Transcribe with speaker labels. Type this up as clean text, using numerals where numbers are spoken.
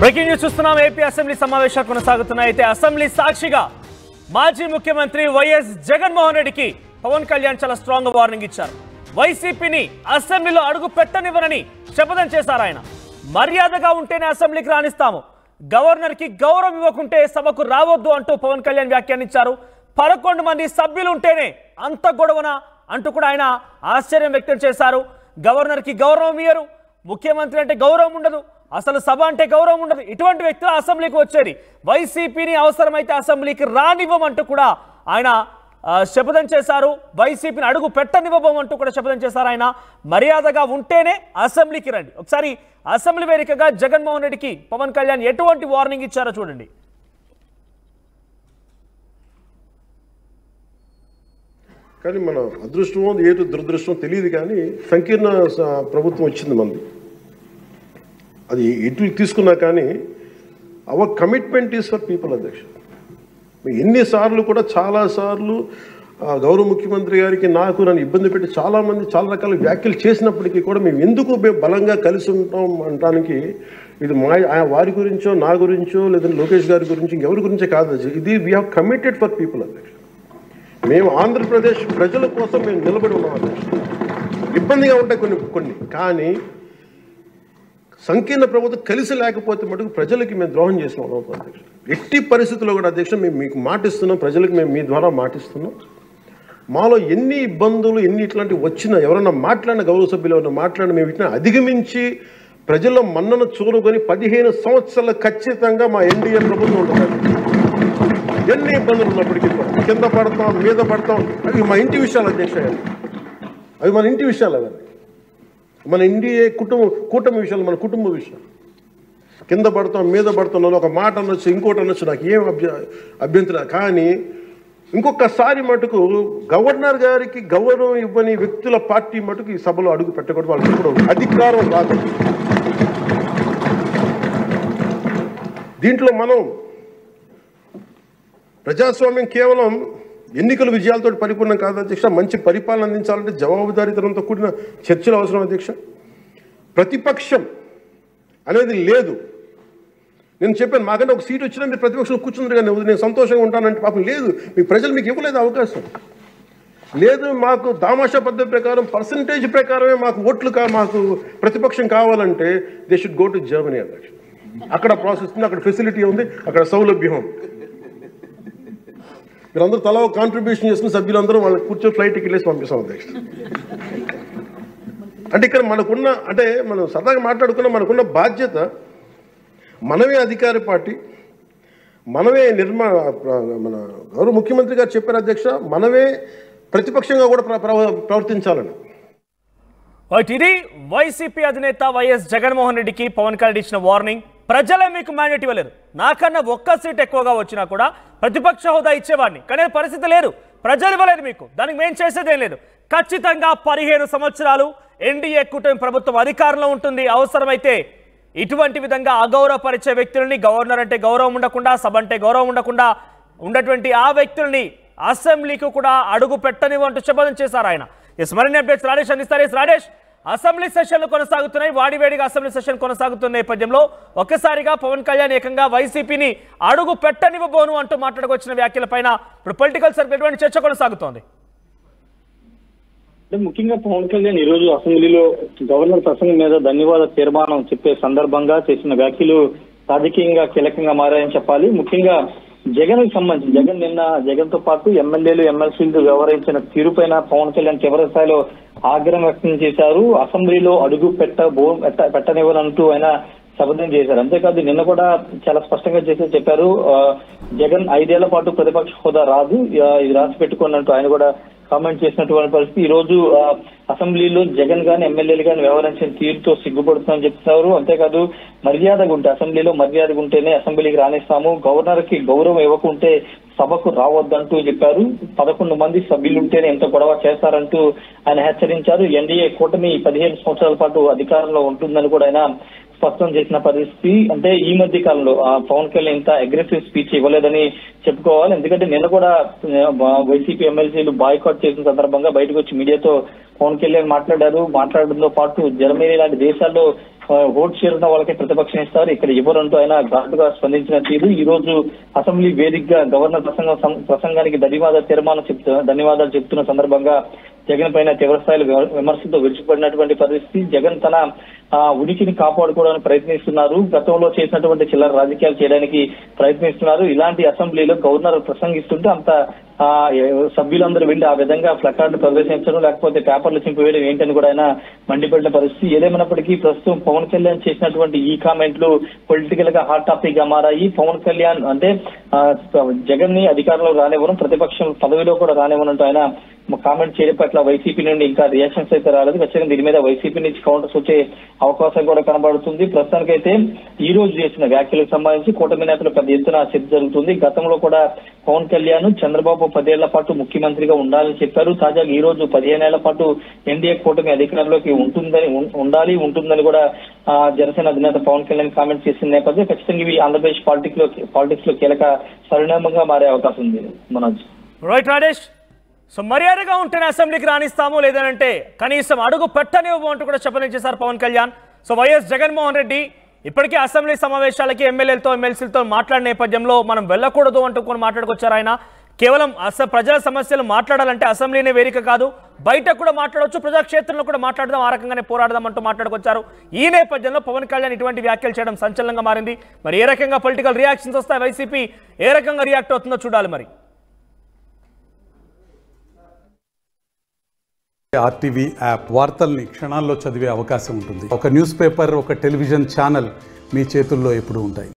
Speaker 1: Breaking news చూస్తున్నాం. AP assembly సమావేశాలు కొనసాగుతున్నాయి. అయితే అసెంబ్లీ సాక్షిగా మాజీ ముఖ్యమంత్రి వైఎస్ జగన్మోహన్ రెడ్డికి పవన్ కళ్యాణ్ చాలా స్ట్రాంగ్ వార్నింగ్ ఇచ్చారు. వైసీపీని అసెంబ్లీలో అడుగు పెట్టనివ్వరని శపథం చేశారు ఆయన. మర్యాదగా ఉంటేనే అసెంబ్లీకి రాణిస్తాము, గవర్నర్కి గౌరవం ఇవ్వకుంటే సభకు రావద్దు అంటూ పవన్ కళ్యాణ్ వ్యాఖ్యానించారు. 11 మంది సభ్యులు ఉంటేనే అంత గొడవన అంటూ కూడా ఆయన ఆశ్చర్యం వ్యక్తం చేశారు. గవర్నర్కి గౌరవం ఇయ్యరు, ముఖ్యమంత్రి అంటే గౌరవం ఉండదు, అసలు సభ అంటే గౌరవం ఉండదు. ఇటువంటి వ్యక్తులు అసెంబ్లీకి వచ్చేది. వైసీపీని అవసరమైతే అసెంబ్లీకి రానివ్వమంటూ కూడా ఆయన శపథం చేశారు. వైసీపీని అడుగు పెట్టనివ్వబోమంటూ కూడా శపథం చేశారు ఆయన. మర్యాదగా ఉంటేనే అసెంబ్లీకి రండి. ఒకసారి అసెంబ్లీ వేదికగా జగన్మోహన్ రెడ్డికి పవన్ కళ్యాణ్ ఎటువంటి వార్నింగ్ ఇచ్చారో చూడండి.
Speaker 2: కానీ మన అదృష్టమో ఏటు దురదృష్టమో తెలియదు, కానీ సంకీర్ణ ప్రభుత్వం వచ్చింది మనది. అది ఎటు తీసుకున్నా కానీ our commitment is for people. అధ్యక్ష, ఎన్నిసార్లు కూడా చాలాసార్లు గౌరవ ముఖ్యమంత్రి గారికి నాకు నన్ను ఇబ్బంది పెట్టి చాలామంది చాలా రకాల వ్యాఖ్యలు చేసినప్పటికీ కూడా మేము బలంగా కలిసి ఉంటాం అనడానికి ఇది వారి గురించో నా గురించో లేదంటే లోకేష్ గారి గురించి ఇంకెవరి గురించే కాదు. ఇది we have committed for people. అధ్యక్ష, మేము ఆంధ్రప్రదేశ్ ప్రజల కోసం మేము నిలబడి ఉన్నాం. అధ్యక్ష, ఇబ్బందిగా ఉంటాయి కొన్ని కానీ సంకీర్ణ ప్రభుత్వం కలిసి లేకపోతే మటుకు ప్రజలకి మేము ద్రోహం చేసిన వాళ్ళం. అధ్యక్ష, ఎట్టి పరిస్థితుల్లో కూడా అధ్యక్ష మేము మీకు మాటిస్తున్నాం, ప్రజలకు మేము మీ ద్వారా మాటిస్తున్నాం. మాలో ఎన్ని ఇబ్బందులు ఎన్ని ఇట్లాంటివి వచ్చినా ఎవరన్నా మాట్లాడిన గౌరవ సభ్యులు ఎవరన్నా మాట్లాడిన మేము వీటిని అధిగమించి ప్రజల్లో మన్నను చూరుకొని 15 సంవత్సరాలు ఖచ్చితంగా మా ఎన్డీఏ ప్రభుత్వం ఉంటుంది. ఎన్ని ఇబ్బందులు ఉన్నప్పటికీ కింద పడతాం మీద పడతాం, అవి మా ఇంటి విషయాలు. అధ్యక్ష, అవి మన ఇంటి విషయాలు, అవన్నీ మన ఎన్డీఏ కూటమి విషయాలు, మన కుటుంబ విషయాలు. కింద పడతాం మీద పడతాం, ఒక మాట అనొచ్చు ఇంకోటి అనొచ్చు, నాకు ఏం అభ్యంతరం. కానీ ఇంకొకసారి మటుకు గవర్నర్ గారికి గౌరవం ఇవ్వని వ్యక్తుల పార్టీ మటుకు ఈ సభలో అడుగు పెట్టకూడదు. వాళ్ళకి ఇప్పుడు అధికారం రాదు. దీంట్లో మనం ప్రజాస్వామ్యం కేవలం ఎన్నికల విజయాలతో పరిపూర్ణం కాదు అధ్యక్ష. మంచి పరిపాలన అందించాలంటే జవాబుదారీతనంతో కూడిన చర్చలు అవసరం. అధ్యక్ష, ప్రతిపక్షం అనేది లేదు. నేను చెప్పాను, మాకంటే ఒక సీట్ వచ్చినా మీరు ప్రతిపక్షం కూర్చుంది కానీ నేను సంతోషంగా ఉంటానంటే పాపం లేదు. మీ ప్రజలు మీకు ఇవ్వలేదు అవకాశం లేదు. మాకు దామాషా పద్ధతి ప్రకారం పర్సంటేజ్ ప్రకారమే మాకు ఓట్లు మాకు ప్రతిపక్షం కావాలంటే they should go to Germany. అధ్యక్ష, అక్కడ ప్రాసెస్ ఉంది, అక్కడ ఫెసిలిటీ ఉంది, అక్కడ సౌలభ్యం ఉంది. మీరందరూ తలా కాంట్రిబ్యూషన్ చేసిన సభ్యులందరూ వాళ్ళకి కూర్చొని ఫ్లైట్ టికెట్ వేసి పంపిస్తాం. అధ్యక్ష, అంటే ఇక్కడ మనకున్న అంటే మనం సరదాగా మాట్లాడుకున్న మనకున్న బాధ్యత, మనమే అధికార పార్టీ, మనమే మన గౌరవ ముఖ్యమంత్రి గారు చెప్పారు అధ్యక్ష, మనమే ప్రతిపక్షంగా కూడా ప్రవర్తించాలని.
Speaker 1: ఇది వైసీపీ అధినేత వైఎస్ జగన్మోహన్ రెడ్డికి పవన్ కళ్యాణ్ ఇచ్చిన వార్నింగ్. ప్రజలే మీకు మ్యాండేట్ ఇవ్వలేరు, నాకన్నా ఒక్క సీట్ ఎక్కువగా వచ్చినా కూడా ప్రతిపక్ష హోదా ఇచ్చేవాడిని, కానీ పరిస్థితి లేదు. ప్రజలు ఇవ్వలేదు మీకు, దానికి మేము చేసేదేం లేదు. ఖచ్చితంగా 15 సంవత్సరాలు ఎన్డీఏ కూటమి ప్రభుత్వం అధికారంలో ఉంటుంది. అవసరమైతే ఇటువంటి విధంగా అగౌరవపరిచే వ్యక్తులని, గవర్నర్ అంటే గౌరవం ఉండకుండా, సభ అంటే గౌరవం ఉండకుండా ఉన్నటువంటి ఆ వ్యక్తుల్ని అసెంబ్లీకి కూడా అడుగు పెట్టనివ్వంటూ శపథం చేశారు ఆయన. మరిన్ని అప్డేట్స్ రాజేష్ అందిస్తారు. రాజేష్, అసెంబ్లీ సెషన్లు కొనసాగుతున్నాయి, వాడివేడిగా అసెంబ్లీ సెషన్ కొనసాగుతున్న నేపథ్యంలో ఒక్కసారిగా పవన్ కళ్యాణ్ ఏకంగా వైసీపీని అడుగు పెట్టనివ్వబోను అంటూ మాట్లాడుకొచ్చిన వ్యాఖ్యల పైన ఇప్పుడు పొలిటికల్ సర్కిల్ ఎటువంటి చర్చ కొనసాగుతోంది?
Speaker 3: ముఖ్యంగా పవన్ కళ్యాణ్ ఈ రోజు అసెంబ్లీలో గవర్నర్ ప్రసంగం మీద ధన్యవాద తీర్మానం చెప్పే సందర్భంగా చేసిన వ్యాఖ్యలు రాజకీయంగా కీలకంగా మారాయని చెప్పాలి. ముఖ్యంగా జగన్ కి సంబంధించి జగన్ తో పాటు ఎమ్మెల్యేలు ఎమ్మెల్సీలు వ్యవహరించిన తీరుపైన పవన్ కళ్యాణ్ తీవ్ర స్థాయిలో ఆగ్రహం వ్యక్తం చేశారు. అసెంబ్లీలో అడుగు పెట్టనివ్వనంటూ ఆయన శపథం చేశారు. అంతేకాదు నిన్న కూడా చాలా స్పష్టంగా చెప్పారు, జగన్ 5 ఏళ్ల పాటు ప్రతిపక్ష హోదా రాదు, ఇది రాసి పెట్టుకున్నట్టు ఆయన కూడా కామెంట్ చేసినటువంటి పరిస్థితి. ఈ రోజు అసెంబ్లీలో జగన్ గాని ఎమ్మెల్యేలు గాని వ్యవహరించిన తీరుతో సిగ్గుపడుతుందని చెప్తున్నారు. అంతేకాదు మర్యాదగా ఉంటే అసెంబ్లీలో మర్యాదగా ఉంటేనే అసెంబ్లీకి రాణిస్తాము, గవర్నర్ కి గౌరవం ఇవ్వకుంటే సభకు రావద్దంటూ చెప్పారు. 11 మంది సభ్యులుంటేనే ఎంత గొడవ చేస్తారంటూ ఆయన హెచ్చరించారు. ఎన్డీఏ కూటమి 15 సంవత్సరాల పాటు అధికారంలో ఉంటుందని కూడా ఆయన స్పష్టం చేసిన పరిస్థితి. అంటే ఈ మధ్య కాలంలో పవన్ కళ్యాణ్ ఇంత అగ్రెసివ్ స్పీచ్ ఇవ్వలేదని చెప్పుకోవాలి. ఎందుకంటే నిన్న కూడా వైసీపీ ఎమ్మెల్సీలు బాయ్కాట్ చేసిన సందర్భంగా బయటకు వచ్చి మీడియాతో పవన్ కళ్యాణ్ మాట్లాడడంతో పాటు జర్మనీ లాంటి దేశాల్లో ఓట్ షేర్ ఉన్న వాళ్ళకి ప్రతిపక్షం ఇస్తారు, ఇక్కడ ఇవ్వరంటూ ఆయన ఘాటుగా స్పందించిన తీరు ఈ రోజు అసెంబ్లీ వేదికగా గవర్నర్ ప్రసంగానికి ధన్యవాదాలు చెప్తున్న సందర్భంగా జగన్ పైన తీవ్రస్థాయిలో విమర్శలతో విడిచిపడినటువంటి పరిస్థితి. జగన్ తన ఉనికిని కాపాడుకోవడానికి ప్రయత్నిస్తున్నారు, గతంలో చేసినటువంటి చిల్లర రాజకీయాలు చేయడానికి ప్రయత్నిస్తున్నారు. ఇలాంటి అసెంబ్లీలో గవర్నర్ ప్రసంగిస్తుంటే అంత సభ్యులందరూ వెళ్లి ఆ విధంగా ప్లకార్డు ప్రదర్శించడం లేకపోతే పేపర్లు చింపివేయడం ఏంటని కూడా ఆయన మండిపడిన పరిస్థితి. ఏదేమైనప్పటికీ ప్రస్తుతం పవన్ కళ్యాణ్ చేసినటువంటి ఈ కామెంట్లు పొలిటికల్ గా హాట్ టాపిక్ గా మారాయి. పవన్ కళ్యాణ్ అంటే జగన్ ని అధికారంలో రానివ్వడం, ప్రతిపక్షం పదవిలో కూడా రానివ్వనంటూ ఆయన కామెంట్ చేయడం పట్ల వైసీపీ నుండి ఇంకా రియాక్షన్స్ అయితే రాలేదు. ఖచ్చితంగా దీని మీద వైసీపీ నుంచి కౌంటర్స్ వచ్చే అవకాశం కూడా కనబడుతుంది. ప్రస్తుతానికైతే ఈ రోజు చేసిన వ్యాఖ్యలకు సంబంధించి కూటమి నేతలు పెద్ద ఎత్తున చర్చ జరుగుతుంది. గతంలో కూడా పవన్ కళ్యాణ్ చంద్రబాబు 10 ఏళ్ల పాటు ముఖ్యమంత్రిగా ఉండాలని చెప్పారు. తాజాగా ఈ రోజు 15 ఏళ్ల పాటు ఎన్డీఏ కూటమి అధికారంలోకి ఉంటుందని కూడా జనసేన అధినేత పవన్ కళ్యాణ్ కామెంట్ చేసిన నేపథ్యం ఖచ్చితంగా ఇవి ఆంధ్రప్రదేశ్ పాలిటిక్స్ లో కీలక పరిణామంగా మారే అవకాశం ఉంది. మనోజ్
Speaker 1: రైట్ రాజేష్, సో మర్యాదగా ఉంటేనే అసెంబ్లీకి రాణిస్తాము, లేదంటే కనీసం అడుగు పెట్టనివ్వము అంటూ కూడా చెప్పనిచ్చేశారు పవన్ కళ్యాణ్. సో వైఎస్ జగన్మోహన్ రెడ్డి ఇప్పటికే అసెంబ్లీ సమావేశాలకి ఎమ్మెల్యేలతో ఎమ్మెల్సీలతో మాట్లాడిన నేపథ్యంలో మనం వెళ్ళకూడదు అంటూ కొన్ని మాట్లాడుకొచ్చారు. ఆయన కేవలం ప్రజల సమస్యలు మాట్లాడాలంటే అసెంబ్లీనే వేదిక కాదు, బయట కూడా మాట్లాడవచ్చు, ప్రజాక్షేత్రంలో కూడా మాట్లాడదాం, ఆ రకంగానే పోరాడదాం అంటూ మాట్లాడుకొచ్చారు. ఈ నేపథ్యంలో పవన్ కళ్యాణ్ ఇటువంటి వ్యాఖ్యలు చేయడం సంచలనంగా మారింది. మరి ఏ రకంగా పొలిటికల్ రియాక్షన్స్ వస్తాయి, వైసీపీ ఏ రకంగా రియాక్ట్ అవుతుందో చూడాలి. మరి
Speaker 4: ఆర్టీవీ యాప్ వార్తల్ని క్షణాల్లో చదివే అవకాశం ఉంటుంది. ఒక న్యూస్ పేపర్, ఒక టెలివిజన్ ఛానల్ మీ చేతుల్లో ఎప్పుడూ ఉంటాయి.